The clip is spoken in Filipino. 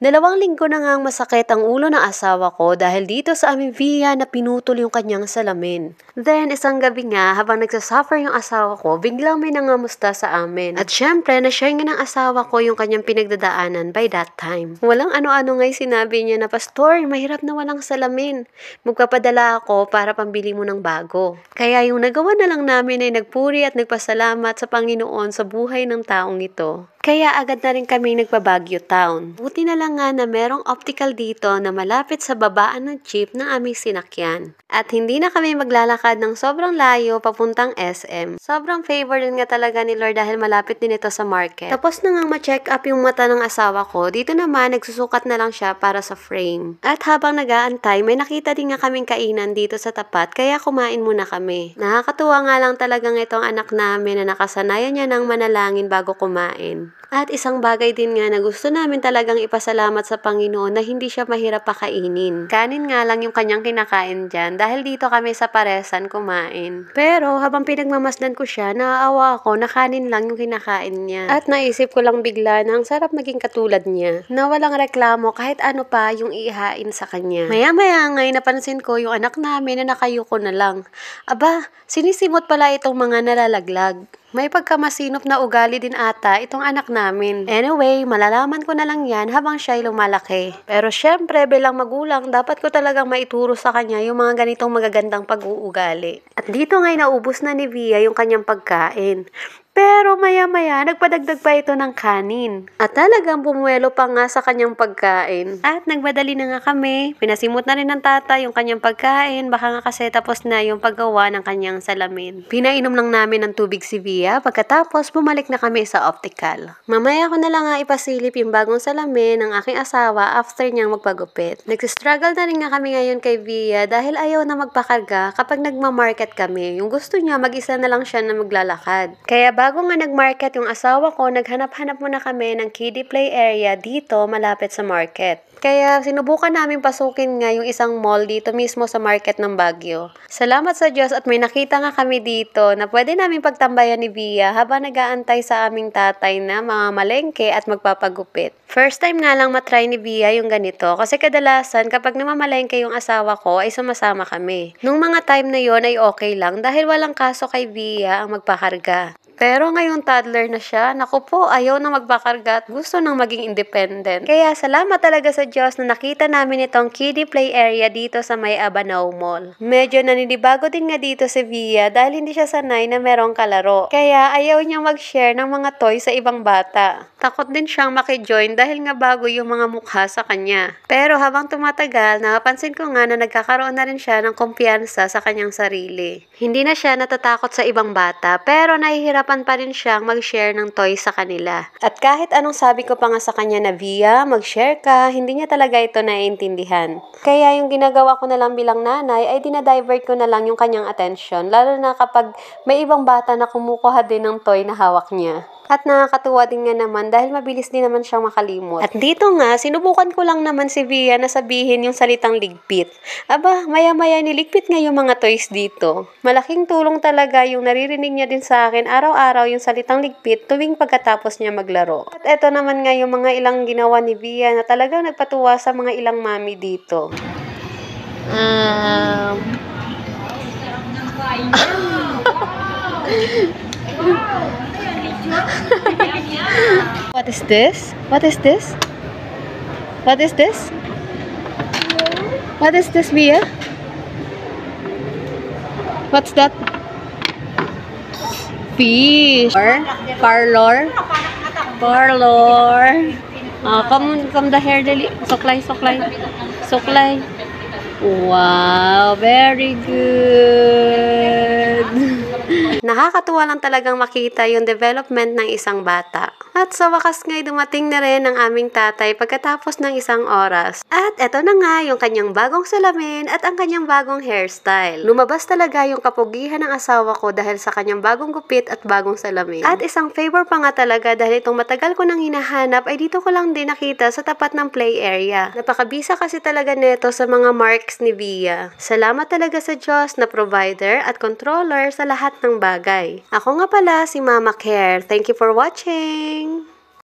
2 linggo na ngang masakit ang ulo ng asawa ko dahil dito sa aming villa na pinutol yung kanyang salamin. Then, isang gabi nga, habang nagsasuffer yung asawa ko, biglang may nangamusta sa amin. At syempre, na-share nga ng asawa ko yung kanyang pinagdadaanan by that time. Walang ano-ano nga'y sinabi niya na, "Pastor, mahirap na walang salamin. Magpapadala ako para pambili mo ng bago." Kaya yung nagawa na lang namin ay nagpuri at nagpasalamat sa Panginoon sa buhay ng taong ito. Kaya agad na rin kami nagpa-Baguio Town. Buti na lang nga na merong optical dito na malapit sa babaan ng jeep ng aming sinakyan. At hindi na kami maglalakad ng sobrang layo papuntang SM. Sobrang favor din nga talaga ni Lord dahil malapit din ito sa market. Tapos na nga ma-check up yung mata ng asawa ko, dito naman nagsusukat na lang siya para sa frame. At habang nag-aantay, may nakita din nga kaming kainan dito sa tapat kaya kumain muna kami. Nakakatuwa nga lang talagang itong anak namin na nakasanayan niya ng manalangin bago kumain. At isang bagay din nga na gusto namin talagang ipasalamat sa Panginoon na hindi siya mahirap pakainin. Kanin nga lang yung kanyang kinakain dyan dahil dito kami sa paresan kumain. Pero habang pinagmamasdan ko siya, naaawa ako na kanin lang yung kinakain niya. At naisip ko lang bigla na ang sarap maging katulad niya. Na walang reklamo kahit ano pa yung ihain sa kanya. Maya-maya ngay napansin ko yung anak namin na nakayuko na lang. Aba, sinisimot pala itong mga nalalaglag. May pagkamasinop na ugali din ata itong anak namin. Anyway, malalaman ko na lang yan habang siya'y lumalaki. Pero syempre, bilang magulang, dapat ko talagang maituro sa kanya yung mga ganitong magagandang pag-uugali. At dito nga'y naubos na ni Via yung kanyang pagkain. Pero maya-maya, nagpadagdag pa ito ng kanin. At talagang bumuelo pa nga sa kanyang pagkain. At nagmadali na nga kami. Pinasimot na rin ng tata yung kanyang pagkain. Baka nga kasi tapos na yung paggawa ng kanyang salamin. Pinainom lang namin ng tubig si Via. Pagkatapos, bumalik na kami sa optical. Mamaya ko na lang nga ipasilip yung bagong salamin ng aking asawa after niyang magpagupit. Nagsistruggle na rin nga kami ngayon kay Via dahil ayaw na magpakarga kapag nagmamarket kami. Yung gusto niya, mag-isa na lang siya na maglalakad. Kaya bago nga nag-market yung asawa ko, naghanap-hanap muna kami ng kiddie play area dito malapit sa market. Kaya sinubukan namin pasukin nga yung isang mall dito mismo sa market ng Baguio. Salamat sa Diyos at may nakita nga kami dito na pwede namin pagtambayan ni Via habang nag-aantay sa aming tatay na mamamalengke at magpapagupit. First time nga lang matry ni Via yung ganito kasi kadalasan kapag namamalengke yung asawa ko ay sumasama kami. Nung mga time na yon ay okay lang dahil walang kaso kay Via ang magpakarga. Pero ngayong toddler na siya, naku po, ayaw na magpakarga at gusto nang maging independent. Kaya salamat talaga sa Diyos na nakita namin itong kiddie play area dito sa may Abanao Mall. Medyo naninibago din nga dito si Via dahil hindi siya sanay na merong kalaro. Kaya ayaw niyang mag-share ng mga toys sa ibang bata. Takot din siyang makijoin dahil nga bago yung mga mukha sa kanya. Pero habang tumatagal, napansin ko nga na nagkakaroon na rin siya ng kumpiyansa sa kanyang sarili. Hindi na siya natatakot sa ibang bata pero nahihirapan pa rin siyang mag-share ng toys sa kanila. At kahit anong sabi ko pa nga sa kanya na, "Via, mag-share ka," hindi niya talaga ito naiintindihan. Kaya yung ginagawa ko na lang bilang nanay ay dinadivert ko na lang yung kanyang attention, lalo na kapag may ibang bata na kumukuha din ng toy na hawak niya. At nakakatuwa din nga naman dahil mabilis din naman siyang makalimot. At dito nga, sinubukan ko lang naman si Via na sabihin yung salitang ligpit. Aba, maya-maya niligpit nga yung mga toys dito. Malaking tulong talaga yung naririnig niya din sa akin araw-araw yung salitang ligpit tuwing pagkatapos niya maglaro. At eto naman nga yung mga ilang ginawa ni Via na talagang nagpatuwa sa mga ilang mami dito. What is this? What is this? What is this? What is this, Via? What's that? Fish. Parlor. Parlor. Come the hair dali. Suklay. Suklay. Wow, very good. Nakakatuwa lang talagang makita yung development ng isang bata. At sa wakas nga'y dumating na rin ang aming tatay pagkatapos ng isang oras. At eto na nga yung kanyang bagong salamin at ang kanyang bagong hairstyle. Lumabas talaga yung kapugihan ng asawa ko dahil sa kanyang bagong gupit at bagong salamin. At isang favor pa nga talaga dahil itong matagal ko nang hinahanap ay dito ko lang din nakita sa tapat ng play area. Napakabisa kasi talaga neto sa mga marks ni Via. Salamat talaga sa Diyos na provider at controller sa lahat ng bagay. Ako nga pala si Mama Care. Thank you for watching!